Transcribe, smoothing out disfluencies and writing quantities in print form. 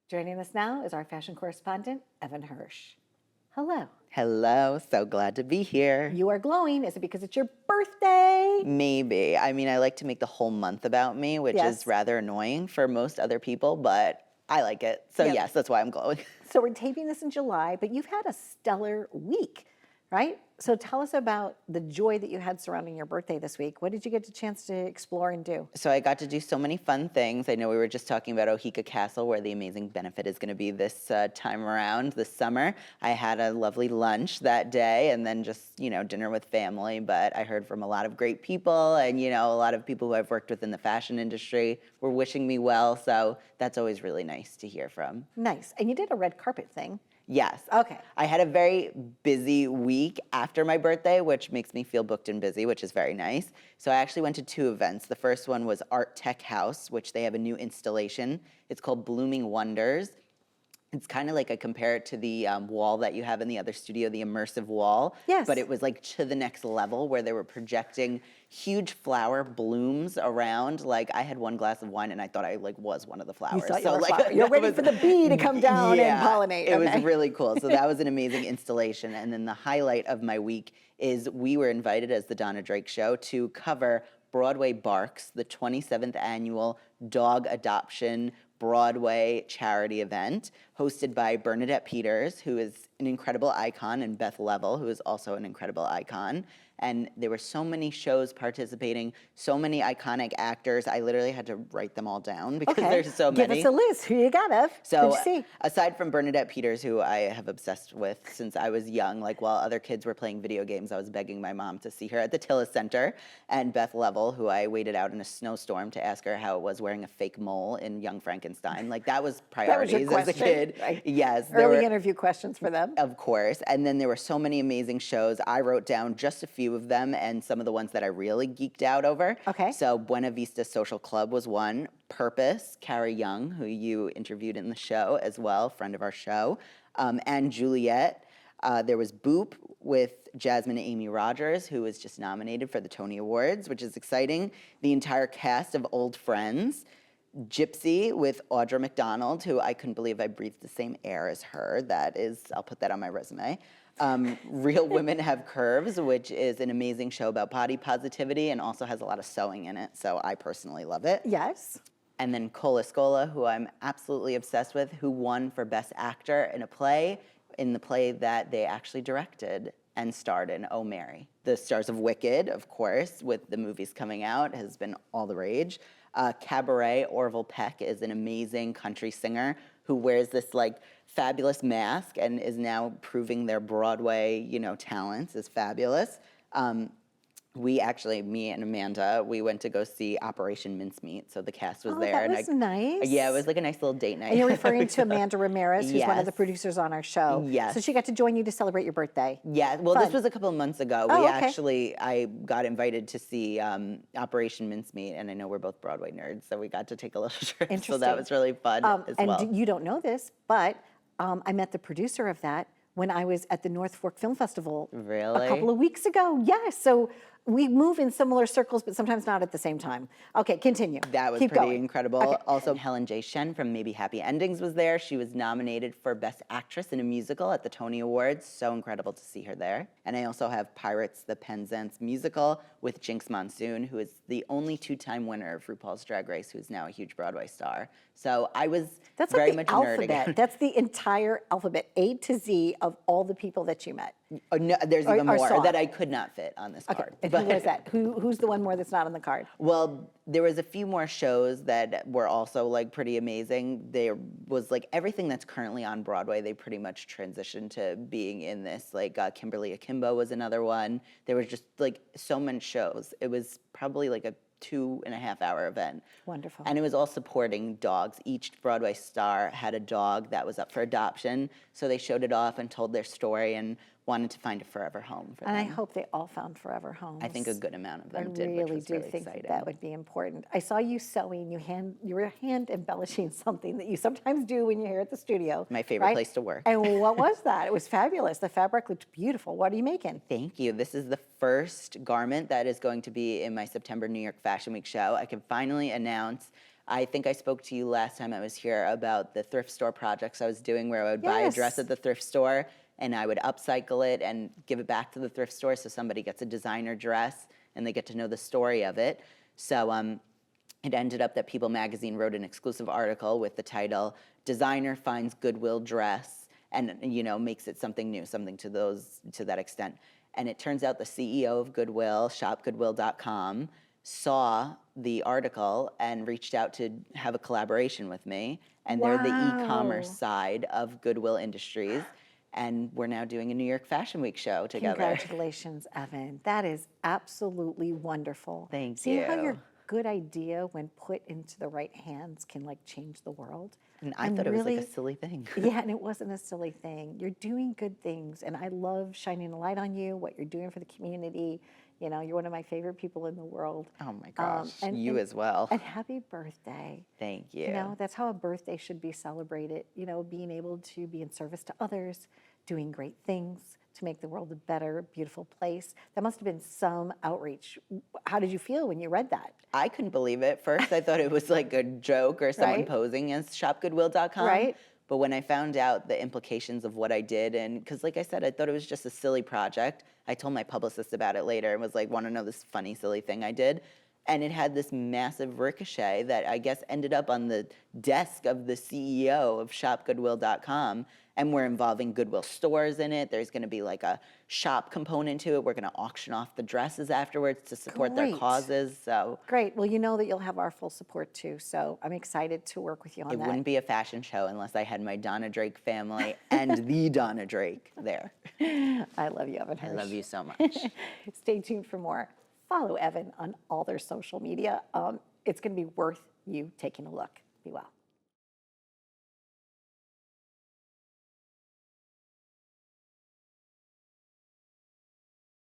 Joining us now is our fashion correspondent, Evan Hirsch. Hello. Hello, so glad to be here. You are glowing. Is it because it's your birthday? Maybe. I mean, I like to make the whole month about me, which is rather annoying for most other people, but I like it. So yes, that's why I'm glowing. So we're taping this in July, but you've had a stellar week, right? So tell us about the joy that you had surrounding your birthday this week. What did you get a chance to explore and do? So I got to do so many fun things. I know we were just talking about Oheka Castle, where the amazing benefit is going to be this time around this summer. I had a lovely lunch that day and then just, dinner with family. But I heard from a lot of great people and, a lot of people who I've worked with in the fashion industry were wishing me well. So that's always really nice to hear from. Nice. And you did a red carpet thing. Yes. Okay. I had a very busy week after my birthday, which makes me feel booked and busy, which is very nice. So I actually went to two events. The first one was ARTECHOUSE, which they have a new installation. It's called Blooming Wonders. It's kind of like I compare it to the wall that you have in the other studio, the immersive wall. Yes. But it was like to the next level where they were projecting huge flower blooms around. Like I had one glass of wine and I thought I was one of the flowers. You thought you were a flower. You're ready for the bee to come down and pollinate. It was really cool. So that was an amazing installation. And then the highlight of my week is we were invited as the Donna Show to cover Broadway Barks, the 27th annual dog adoption Broadway charity event hosted by Bernadette Peters, who is an incredible icon, and Beth Level, who is also an incredible icon. And there were so many shows participating, so many iconic actors. I literally had to write them all down because there's so many. Give us a list. Who you got, Ev? So Who'd you see? aside from Bernadette Peters, who I have obsessed with since I was young, while other kids were playing video games, I was begging my mom to see her at the Tillis Center. And Beth Level, who I waited out in a snowstorm to ask her how it was wearing a fake mole in Young Frankenstein. That was priorities as a kid. Right. Yes. Early interview questions for them. Of course. And then there were so many amazing shows. I wrote down just a few of them and some of the ones that I really geeked out over. Okay. So Buena Vista Social Club was one. Purpose, Carrie Young, who you interviewed in the show as well, friend of our show, and Juliet. There was Boop with Jasmine Amy Rogers, who was just nominated for the Tony Awards, which is exciting. The entire cast of Old Friends. Gypsy with Audra McDonald, who I couldn't believe I breathed the same air as her. That is, I'll put that on my resume. Real Women Have Curves, which is an amazing show about body positivity and also has a lot of sewing in it, so I personally love it. Yes. And then Cola Scola, who I'm absolutely obsessed with, who won for Best Actor in the play that they actually directed and starred in, Oh Mary. The stars of Wicked, of course, with the movies coming out, has been all the rage. Cabaret, Orville Peck is an amazing country singer who wears this fabulous mask and is now proving their Broadway, talents is fabulous. We actually, me and Amanda, we went to go see Operation Mincemeat, so the cast was there. That was nice. Yeah, it was like a nice little date night. And you're referring to Amanda Ramirez, who's one of the producers on our show. Yes. So she got to join you to celebrate your birthday. Yeah, well, this was a couple of months ago. I got invited to see Operation Mincemeat, and I know we're both Broadway nerds, so we got to take a little trip. So that was really fun as well. And you don't know this, but I met the producer of that when I was at the North Fork Film Festival a couple of weeks ago. Yes, so we move in similar circles, but sometimes not at the same time. Okay, continue. That was pretty incredible. Okay. Also, Helen J. Shen from Maybe Happy Endings was there. She was nominated for Best Actress in a Musical at the Tony Awards. So incredible to see her there. And I also have Pirates, the Penzance musical with Jinx Monsoon, who is the only two-time winner of RuPaul's Drag Race, who's now a huge Broadway star. So I was very much a nerd again. That's the entire alphabet, A to Z, of all the people that you met. Oh, no, there's even more that I could not fit on this card. And who was that? Who's the one more that's not on the card? Well, there was a few more shows that were also pretty amazing. There was everything that's currently on Broadway. They pretty much transitioned to being in this. Kimberly Akimbo was another one. There was just so many shows. It was probably a 2.5-hour event. Wonderful. And it was all supporting dogs. Each Broadway star had a dog that was up for adoption. So they showed it off and told their story and wanted to find a forever home for them. And I hope they all found forever homes. I think a good amount of them did, I which was really really do think exciting. that would be important. I saw you sewing. You were hand embellishing something that you sometimes do when you're here at the studio. My favorite place to work. And what was that? It was fabulous. The fabric looked beautiful. What are you making? Thank you. This is the first garment that is going to be in my September New York Fashion Week show. I can finally announce I think I spoke to you last time I was here about the thrift store projects I was doing where I would buy a dress at the thrift store and I would upcycle it and give it back to the thrift store so somebody gets a designer dress and they get to know the story of it. So it ended up that People magazine wrote an exclusive article with the title, Designer Finds Goodwill Dress, and makes it something new, something to that extent. And it turns out the CEO of Goodwill, shopgoodwill.com, saw the article and reached out to have a collaboration with me. And they're the e-commerce side of Goodwill Industries. And we're now doing a New York Fashion Week show together. Congratulations, Evan. That is absolutely wonderful. Thank See you. how your good idea, when put into the right hands, can like change the world? And I thought it was like a silly thing. Yeah, and it wasn't a silly thing. You're doing good things, and I love shining a light on you, what you're doing for the community. You're one of my favorite people in the world. Oh my gosh, you as well. And happy birthday. Thank you. That's how a birthday should be celebrated, being able to be in service to others, doing great things to make the world a better, beautiful place. That must have been some outreach. How did you feel when you read that? I couldn't believe it. First, I thought it was like a joke or someone posing as shopgoodwill.com. Right. But when I found out the implications of what I did, and because like I said, I thought it was just a silly project. I told my publicist about it later and was like, want to know this funny, silly thing I did? And it had this massive ricochet that I guess ended up on the desk of the CEO of shopgoodwill.com. And we're involving Goodwill stores in it. There's going to be like a shop component to it. We're going to auction off the dresses afterwards to support their causes. So great. Well, you know that you'll have our full support too. So I'm excited to work with you on that. It wouldn't be a fashion show unless I had my Donna Drake family and the Donna Drake there. I love you, Evan Hirsch. I love you so much. Stay tuned for more. Follow Evan on all their social media. It's going to be worth you taking a look. Be well.